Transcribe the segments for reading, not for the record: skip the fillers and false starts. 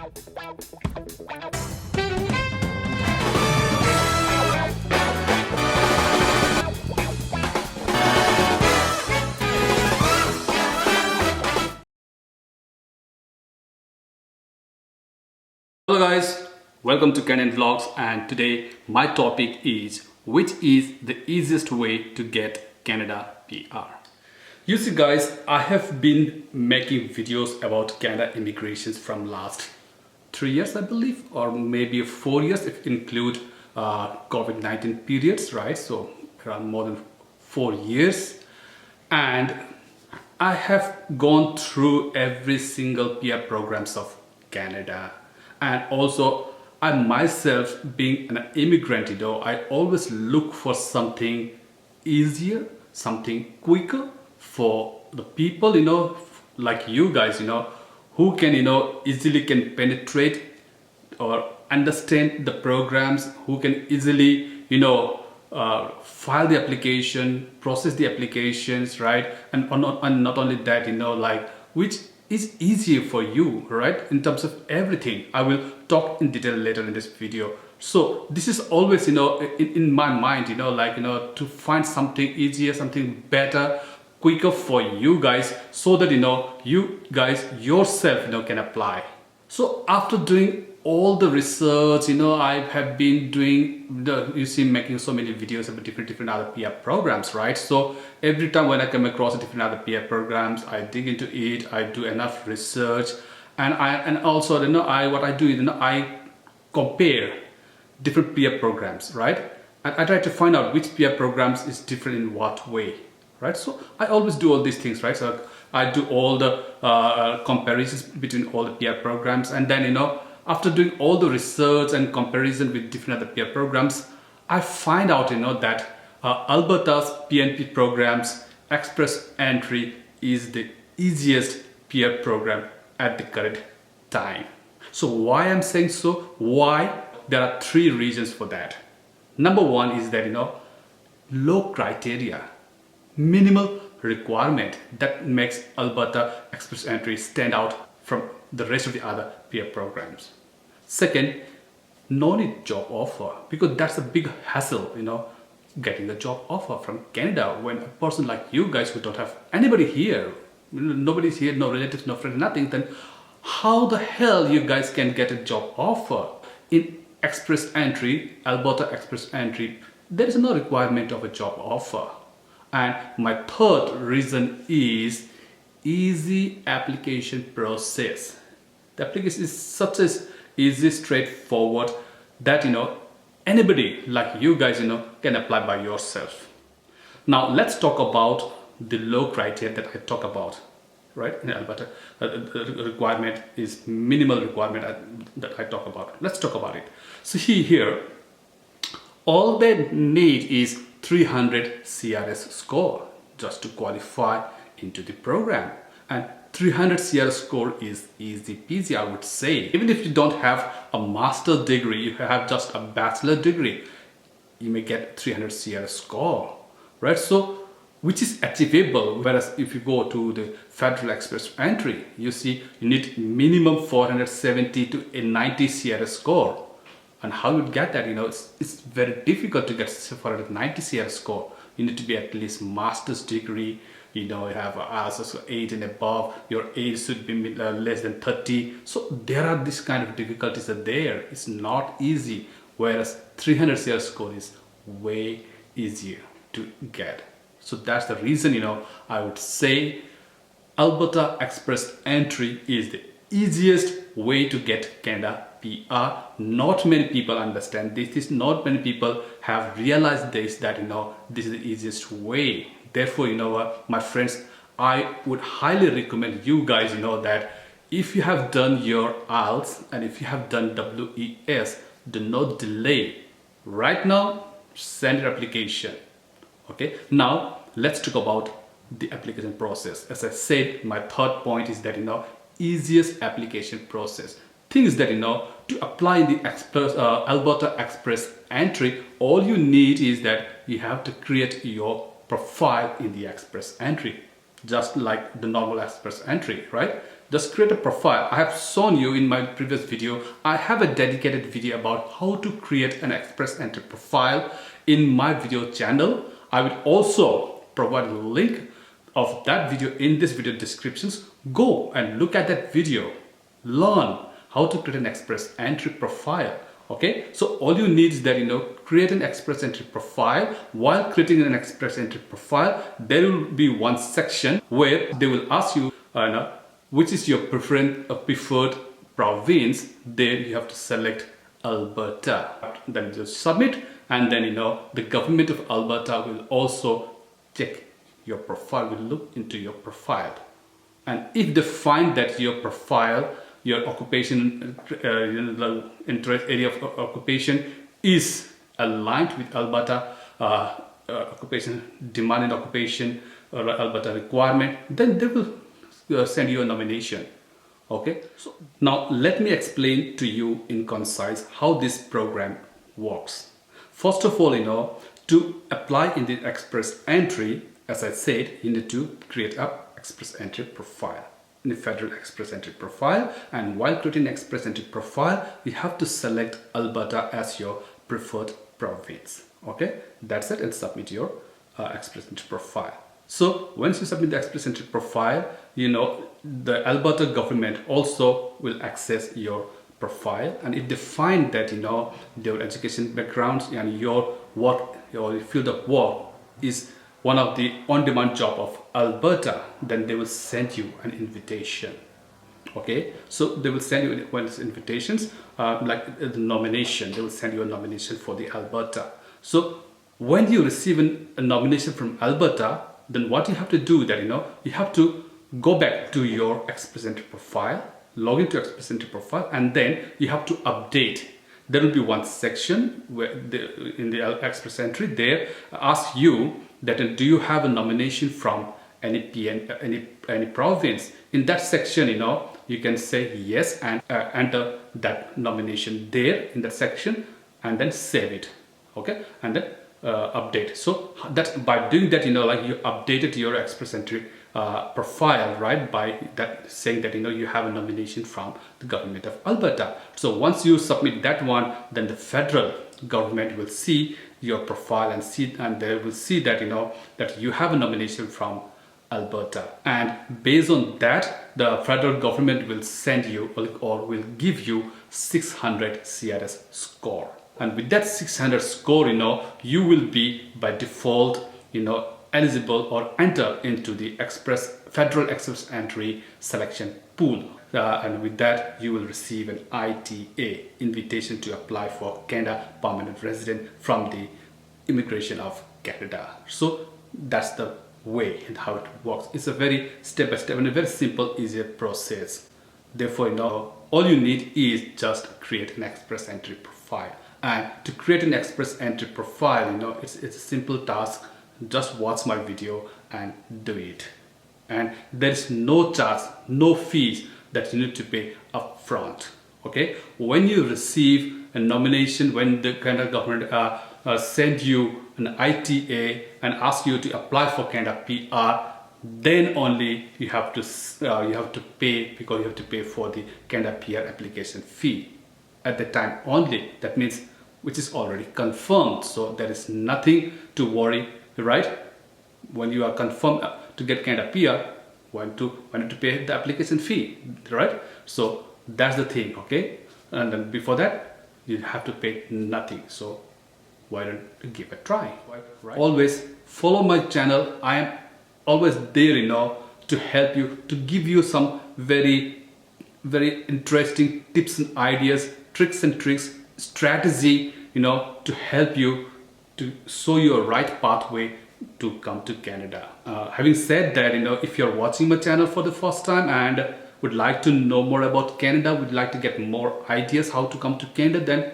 Hello guys, welcome to Canadian Vlogs, and today my topic is which is the easiest way to get Canada PR. You see guys, I have been making videos about Canada immigrations from last 3 years I believe, or maybe 4 years if you include COVID-19 periods, right? So around more than 4 years, and I have gone through every single PR programs of Canada. And also I myself being an immigrant, I always look for something easier, something quicker for the people, like you guys, who can, easily can penetrate or understand the programs, who can easily, file the application, process the applications, right? And not only that, like which is easier for you, right? In terms of everything, I will talk in detail later in this video. So this is always, in my mind, to find something easier, something better, quicker for you guys, so that you guys yourself can apply. So after doing all the research, I have been doing making so many videos about different other PR programs, right? So every time when I come across different other PR programs, I dig into it, I do enough research, and also what I do is I compare different PR programs, right? And I try to find out which PR programs is different in what way, right? So I always do all these things, right? So I do all the comparisons between all the PR programs, and then after doing all the research and comparison with different other PR programs, I find out that Alberta's PNP programs Express Entry is the easiest PR program at the current time. So why I'm saying so? Why? There are 3 reasons for that. Number 1 is that low criteria, minimal requirement that makes Alberta Express Entry stand out from the rest of the other PR programs. Second, no need job offer, because that's a big hassle, getting a job offer from Canada when a person like you guys who don't have anybody here, nobody's here, no relatives, no friends, nothing, then how the hell you guys can get a job offer? In Express Entry, Alberta Express Entry, there is no requirement of a job offer. And my third reason is easy application process. The application is such as easy, straightforward that anybody like you guys can apply by yourself. Now let's talk about the low criteria that I talk about, right? In Alberta, the requirement is minimal requirement that I talk about. Let's talk about it. So here, all they need is 300 CRS score just to qualify into the program, and 300 CRS score is easy peasy, I would say. Even if you don't have a master's degree, you have just a bachelor degree, you may get 300 CRS score, right? So which is achievable. Whereas if you go to the Federal Express Entry, you see you need minimum 470 to 90 CRS score. And how you get that? It's very difficult to get 490 CRS score. You need to be at least master's degree. You have IELTS 8 and above. Your age should be less than 30. So there are these kind of difficulties are there. It's not easy. Whereas 300 CRS score is way easier to get. So that's the reason I would say Alberta Express Entry is the easiest way to get Canada PR. Not many people understand this. Not many people have realized this, that this is the easiest way. Therefore, my friends, I would highly recommend you guys, that if you have done your IELTS and if you have done WES, do not delay. Right now, send your application. Okay, now let's talk about the application process. As I said, my third point is that easiest application process. Things that to apply in the Alberta Express Entry, all you need is that you have to create your profile in the Express Entry, just like the normal Express Entry, right? just create a profile. I have shown you in my previous video. I have a dedicated video about how to create an express entry profile in my video channel. I will also provide a link of that video in this video descriptions. Go and look at that video. Learn how to create an express entry profile. Okay, so all you need is that, create an express entry profile. While creating an express entry profile, there will be one section where they will ask you which is your preferred province. There you have to select Alberta. Then just submit, and then the government of Alberta will also check your profile, will look into your profile. And if they find that your profile, your occupation, the interest area of occupation is aligned with Alberta occupation, demanded occupation, or Alberta requirement, then they will send you a nomination. Okay, so now let me explain to you in concise how this program works. First of all, to apply in the express entry, as I said, you need to create a express entry profile, in the federal express entry profile. And while creating express entry profile, you have to select Alberta as your preferred province. Okay, that's it, and submit your express entry profile. So once you submit the express entry profile, the Alberta government also will access your profile, and if they find that your education backgrounds and your work, your field of work is one of the on-demand job of Alberta, then they will send you an invitation. Okay, so they will send you invitations like the nomination. They will send you a nomination for the Alberta. So when you receive a nomination from Alberta, then what you have to do that you have to go back to your express entry profile, log into express entry profile, and then you have to update. There will be one section where in the express entry there asks you that do you have a nomination from any province. In that section, you can say yes and enter that nomination there in that section, and then save it. Okay, and then update. So that's by doing that, you updated your express entry profile, right, by that saying that you have a nomination from the government of Alberta. So once you submit that one, then the federal government will see your profile and they will see that that you have a nomination from Alberta, and based on that, the federal government will send you or will give you 600 CRS score. And with that 600 score, you will be by default, eligible or enter into the federal express entry selection pool. And with that, you will receive an ITA, invitation to apply for Canada permanent resident from the Immigration of Canada. So that's the way and how it works. It's a very step-by-step and a very simple, easier process. Therefore, all you need is just create an express entry profile. And to create an express entry profile, it's a simple task. Just watch my video and do it. And there's no charge, no fees that you need to pay upfront. Okay, when you receive a nomination, when the Canada government send you an ITA and ask you to apply for Canada PR, then only you have to pay, because you have to pay for the Canada PR application fee at the time only. That means which is already confirmed. So there is nothing to worry, right? When you are confirmed to get Canada PR, when to pay the application fee, right? So that's the thing, okay? And then before that, you have to pay nothing. So why don't you give a try? Right? Always follow my channel. I am always there, to help you, to give you some very, very interesting tips and ideas, tricks, strategy, to help you to show you a right pathway to come to Canada. Having said that, if you're watching my channel for the first time and would like to know more about Canada, would like to get more ideas how to come to Canada, then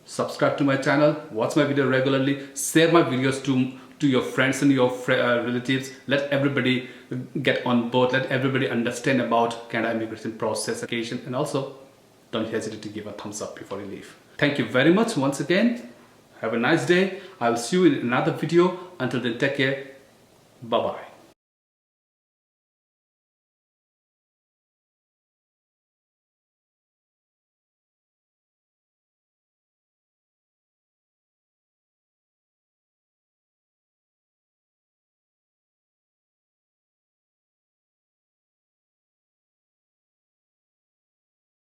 subscribe to my channel, watch my video regularly, share my videos to your friends and your relatives. Let everybody get on board, let everybody understand about Canada immigration process, application, and also don't hesitate to give a thumbs up before you leave. Thank you very much once again. Have a nice day. I will see you in another video. Until then, take care. Bye-bye.